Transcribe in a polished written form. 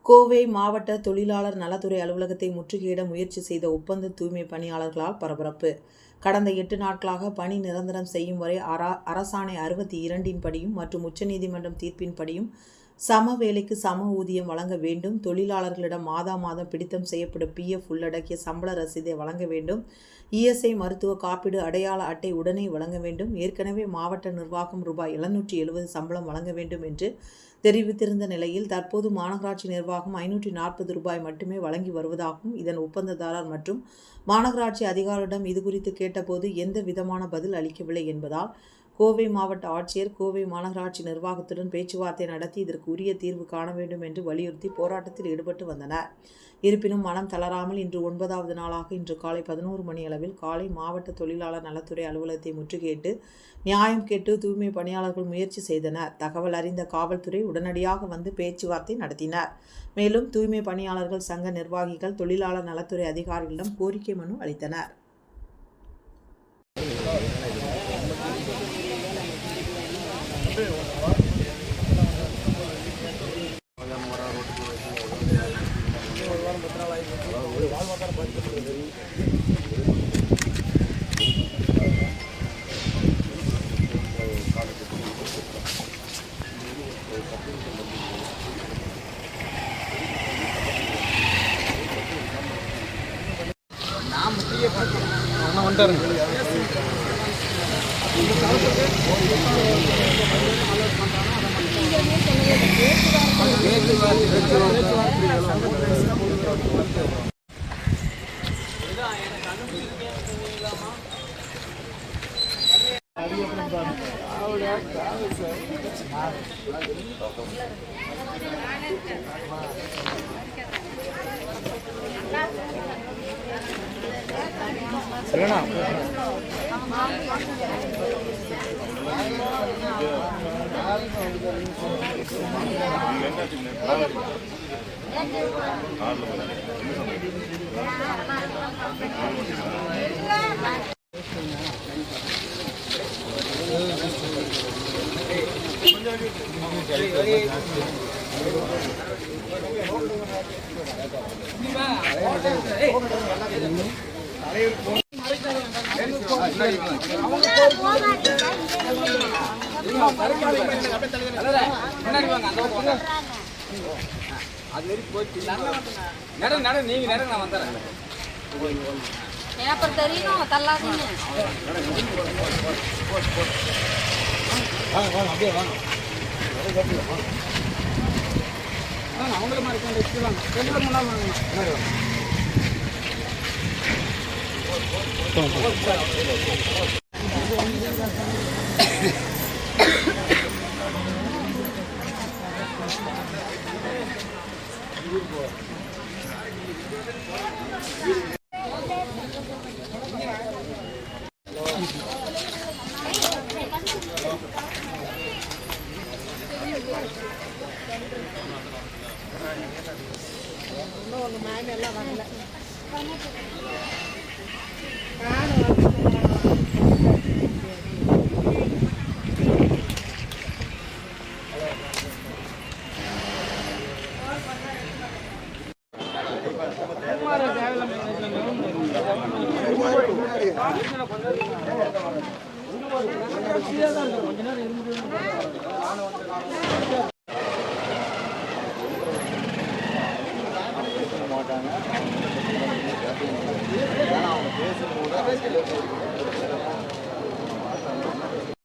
கோவை மாவட்ட தொழிலாளர் நலத்துறை அலுவலகத்தை முற்றுகையிட முயற்சி செய்த ஒப்பந்த தூய்மை பணியாளர்களால் பரபரப்பு. கடந்த 8 நாட்களாக பணி நிரந்தரம் செய்யும் வரை அரசாணை 62 படியும் மற்றும் உச்சநீதிமன்றம் தீர்ப்பின்படியும் சம வேலைக்கு சம ஊதியம் வழங்க வேண்டும். தொழிலாளர்களிடம் மாதம் பிடித்தம் செய்யப்படும் PF உள்ளடக்கிய சம்பள ரசீதை வழங்க வேண்டும். ESI மருத்துவ காப்பீடு அடையாள அட்டை உடனே வழங்க வேண்டும். ஏற்கனவே மாவட்ட நிர்வாகம் ரூபாய் 770 சம்பளம் வழங்க வேண்டும் என்று தெரிவித்திருந்த நிலையில் தற்போது மாநகராட்சி நிர்வாகம் 540 ரூபாய் மட்டுமே வழங்கி வருவதாகவும், இதன் ஒப்பந்ததாரர் மற்றும் மாநகராட்சி அதிகாரிகளிடம் இதுகுறித்து கேட்டபோது எந்த விதமான பதில் அளிக்கவில்லை என்பதால் கோவை மாவட்ட ஆட்சியர் கோவை மாநகராட்சி நிர்வாகத்துடன் பேச்சுவார்த்தை நடத்தி இதற்கு உரிய தீர்வு காண வேண்டும் என்று வலியுறுத்தி போராட்டத்தில் ஈடுபட்டு வந்தனர். இருப்பினும் மனம் தளராமல் இன்று 9வது நாளாக இன்று காலை 11 மணி அளவில் காலை மாவட்ட தொழிலாளர் நலத்துறை அலுவலகத்தை முற்றுகையிட்டு நியாயம் கேட்டு தூய்மை பணியாளர்கள் முயற்சி செய்தனர். தகவல் அறிந்த காவல்துறை உடனடியாக வந்து பேச்சுவார்த்தை நடத்தினர். மேலும் தூய்மை பணியாளர்கள் சங்க நிர்வாகிகள் தொழிலாளர் நலத்துறை அதிகாரிகளிடம் கோரிக்கை மனு அளித்தனர். மாட்டாங்க.